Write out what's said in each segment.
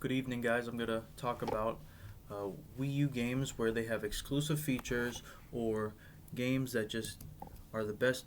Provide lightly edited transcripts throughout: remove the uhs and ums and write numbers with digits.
Good evening, guys. I'm going to talk about Wii U games where they have exclusive features or games that just are the best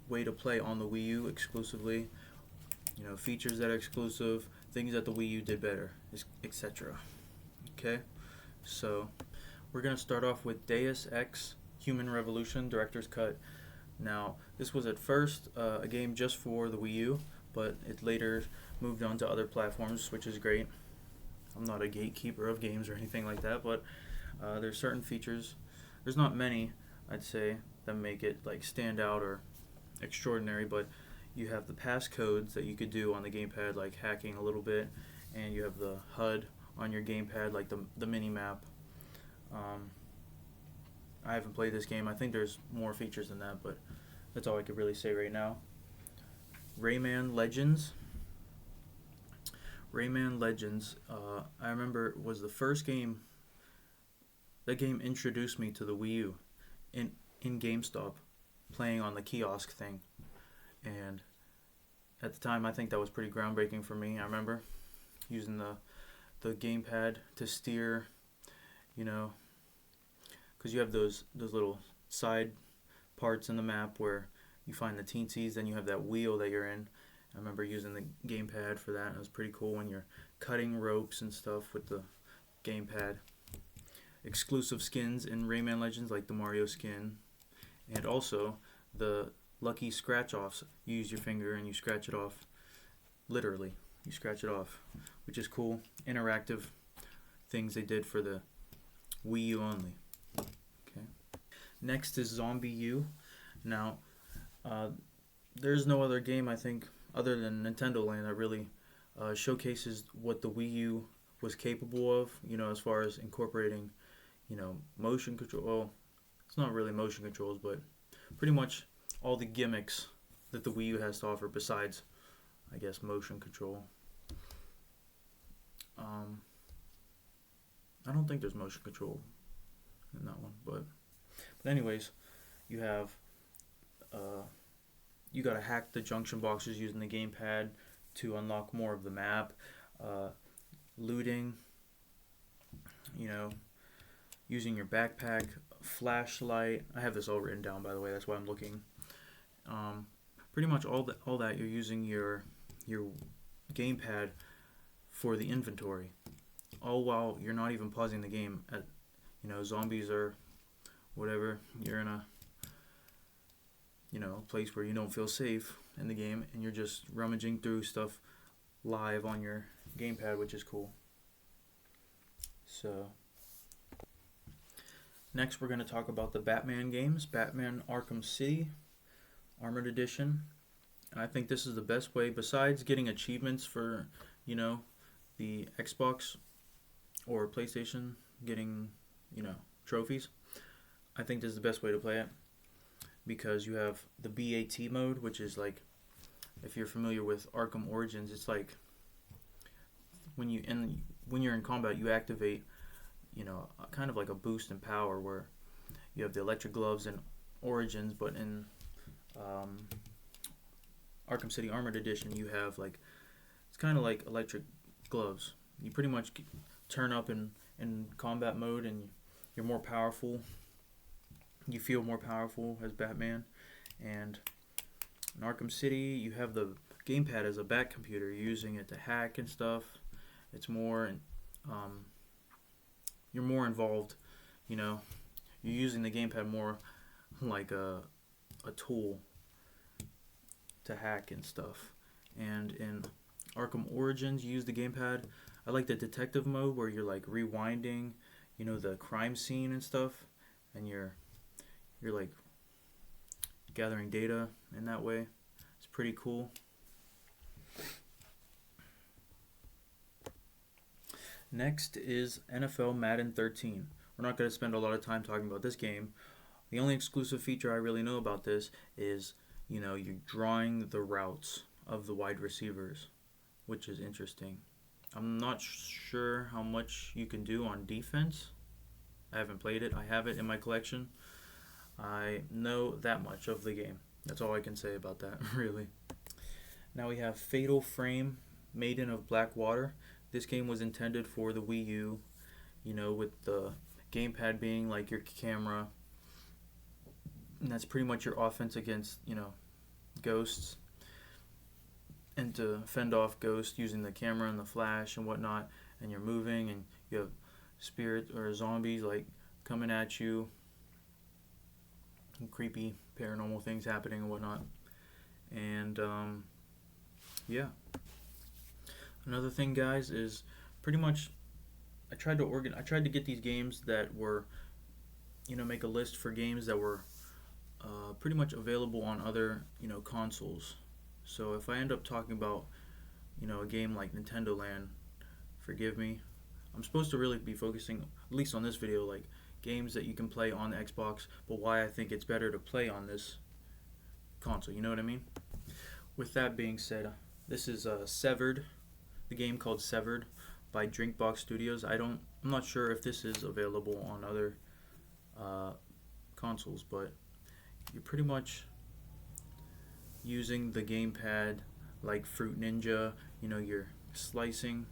way to play on the Wii U exclusively. You know, features that are exclusive, things that the Wii U did better, etc. Okay, so we're going to start off with Deus Ex Human Revolution Director's Cut. Now, this was at first a game just for the Wii U, but it later moved on to other platforms, which is great. I'm not a gatekeeper of games or anything like that, but there's certain features. There's not many, I'd say, that make it like stand out or extraordinary, but you have the passcodes that you could do on the gamepad, like hacking a little bit, and you have the HUD on your gamepad, like the mini map. I haven't played this game. I think there's more features than that, but that's all I could really say right now. Rayman Legends. Rayman Legends, I remember was the first game. That game introduced me to the Wii U in GameStop, playing on the kiosk thing, and at the time I think that was pretty groundbreaking for me. I remember using the gamepad to steer, you know, because you have those little side parts in the map where you find the teensies, then you have that wheel that you're in. I remember using the gamepad for that. It was pretty cool when you're cutting ropes and stuff with the gamepad. Exclusive skins in Rayman Legends, like the Mario skin, and also the lucky scratch offs. You use your finger and you scratch it off. Literally, you scratch it off, which is cool. Interactive things they did for the Wii U only. Okay. Next is Zombie U. Now, there's no other game, I think, other than Nintendo Land that really showcases what the Wii U was capable of, you know, as far as incorporating, you know, motion control. Well, it's not really motion controls, but pretty much all the gimmicks that the Wii U has to offer besides, I guess, motion control. I don't think there's motion control in that one, but anyways, you have you gotta hack the junction boxes using the gamepad to unlock more of the map. Looting, you know, using your backpack, flashlight. I have this all written down, by the way. That's why I'm looking. Pretty much all that you're using your gamepad for the inventory, all while you're not even pausing the game. At zombies or whatever, you're in a place where you don't feel safe in the game, and you're just rummaging through stuff live on your gamepad, which is cool. So next we're going to talk about the Batman games. Batman Arkham City Armored Edition. And I think this is the best way, besides getting achievements for, the Xbox or PlayStation, getting, trophies. I think this is the best way to play it, because you have the BAT mode, which is like, if you're familiar with Arkham Origins, it's like when you're in combat, you activate, kind of like a boost in power, where you have the electric gloves in Origins, but in Arkham City Armored Edition, you have it's kind of like electric gloves. You pretty much turn up in combat mode, and you're more powerful. You feel more powerful as Batman. And in Arkham City, you have the gamepad as a bat computer. You're using it to hack and stuff. It's more, you're more involved. You're using the gamepad more like a tool to hack and stuff. And in Arkham Origins, you use the gamepad. I like the detective mode, where you're like rewinding, the crime scene and stuff, and you're like gathering data in that way. It's pretty cool. Next is NFL Madden 13. We're not going to spend a lot of time talking about this game. The only exclusive feature I really know about this is, you're drawing the routes of the wide receivers, which is interesting. I'm not sure how much you can do on defense. I haven't played it. I have it in my collection. I know that much of the game. That's all I can say about that, really. Now we have Fatal Frame, Maiden of Black Water. this game was intended for the Wii U, with the gamepad being like your camera, and that's pretty much your offense against, ghosts, and to fend off ghosts using the camera and the flash and whatnot, and you're moving and you have spirits or zombies like coming at you, and creepy paranormal things happening and whatnot. And yeah, another thing, guys, is pretty much I tried to get these games that were, make a list for games that were pretty much available on other, consoles. So if I end up talking about, a game like Nintendo Land, forgive me. I'm supposed to really be focusing, at least on this video, like games that you can play on the Xbox, but why I think it's better to play on this console. You know what I mean? With that being said, this is Severed, the game called Severed by Drinkbox Studios. I'm not sure if this is available on other consoles, but you're pretty much using the gamepad like Fruit Ninja. You're slicing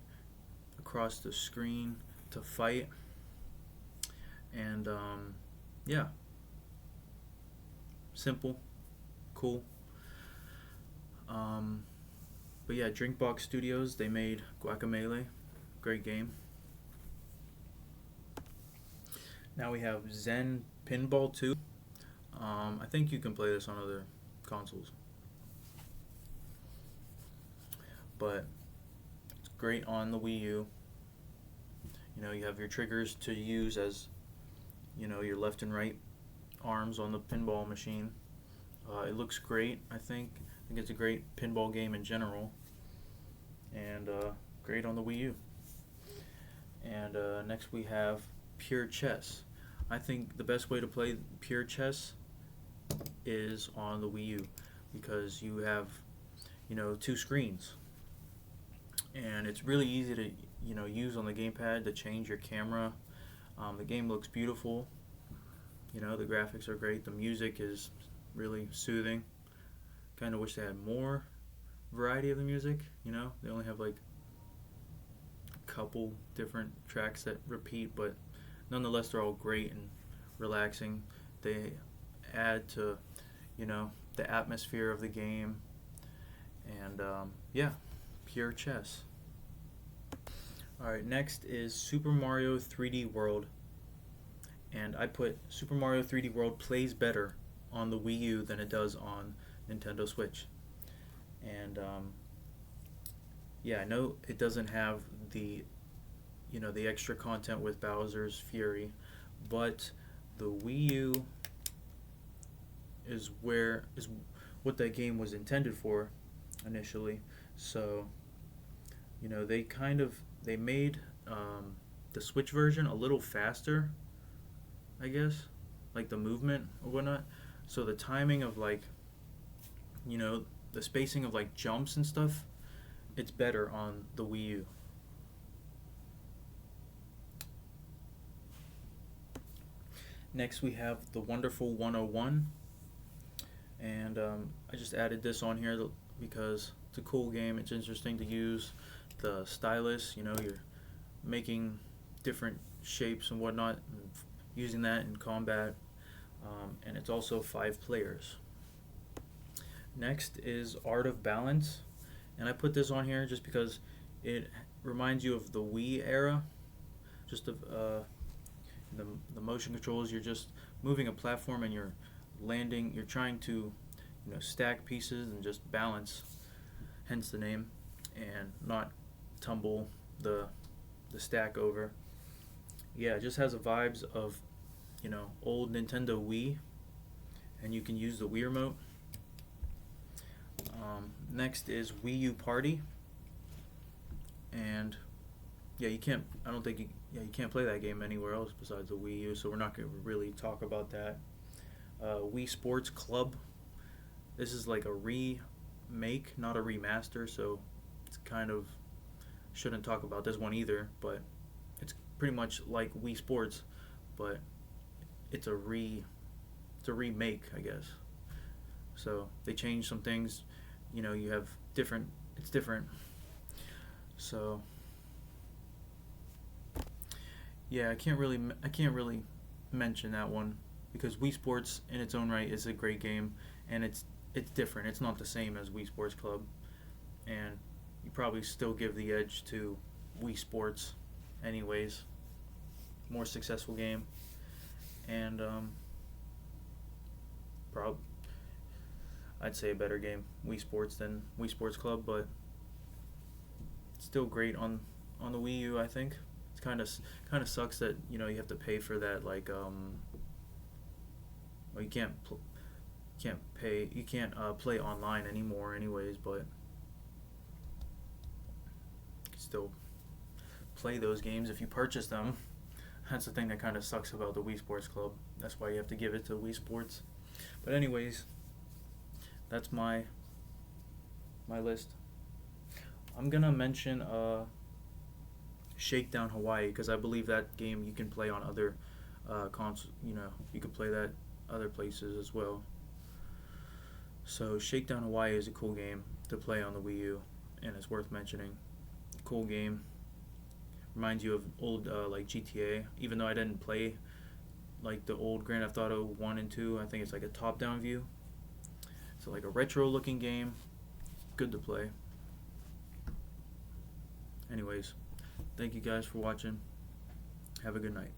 across the screen to fight, and yeah, simple, cool. But yeah, Drinkbox Studios, they made Guacamelee, great game. Now we have Zen Pinball 2. I think you can play this on other consoles, but it's great on the Wii U. You have your triggers to use as, your left and right arms on the pinball machine. It looks great, I think. I think it's a great pinball game in general, and great on the Wii U. And next we have Pure Chess. I think the best way to play Pure Chess is on the Wii U, because you have, two screens, and it's really easy to, use on the gamepad to change your camera. The game looks beautiful. The graphics are great. The music is really soothing. Kind of wish they had more variety of the music. They only have like a couple different tracks that repeat, but nonetheless they're all great and relaxing. They add to, the atmosphere of the game. And yeah, Pure Chess. Alright, next is Super Mario 3D World. And I put Super Mario 3D World plays better on the Wii U than it does on Nintendo Switch. And yeah, I know it doesn't have the, the extra content with Bowser's Fury, but the Wii U is what that game was intended for initially. So, they made the Switch version a little faster, I guess, like the movement or whatnot. So the timing of like, the spacing of like jumps and stuff, it's better on the Wii U. Next we have The Wonderful 101, and I just added this on here because it's a cool game. It's interesting to use the stylus. You're making different shapes and whatnot, and using that in combat, and it's also 5 players. Next is Art of Balance, and I put this on here just because it reminds you of the Wii era, just of the motion controls. You're just moving a platform and you're landing. You're trying to, stack pieces and just balance, hence the name, and not tumble the stack over. Yeah, it just has the vibes of, old Nintendo Wii, and you can use the Wii remote. Next is Wii U Party, and yeah, you can't. I don't think you can't play that game anywhere else besides the Wii U. So we're not going to really talk about that. Wii Sports Club. This is like a remake, not a remaster. So it's kind of shouldn't talk about this one either. But it's pretty much like Wii Sports, but it's a remake, I guess. So they changed some things. You have different. It's different. So Yeah, I can't really mention that one because Wii Sports in its own right is a great game, and it's different. It's not the same as Wii Sports Club, and you probably still give the edge to Wii Sports, anyways. More successful game, and prob I'd say a better game Wii Sports than Wii Sports Club, but still great on the Wii U. I think it's kind of sucks that you have to pay for that well, you can't play online anymore anyways, but you can still play those games if you purchase them. That's the thing that kind of sucks about the Wii Sports Club. That's why you have to give it to Wii Sports. But anyways, that's my list. I'm gonna mention Shakedown Hawaii because I believe that game you can play on other consoles. You can play that other places as well. So Shakedown Hawaii is a cool game to play on the Wii U, and it's worth mentioning. Cool game. Reminds you of old like GTA. Even though I didn't play like the old Grand Theft Auto 1 and 2, I think it's like a top-down view. So like a retro-looking game. Good to play. Anyways, thank you guys for watching. Have a good night.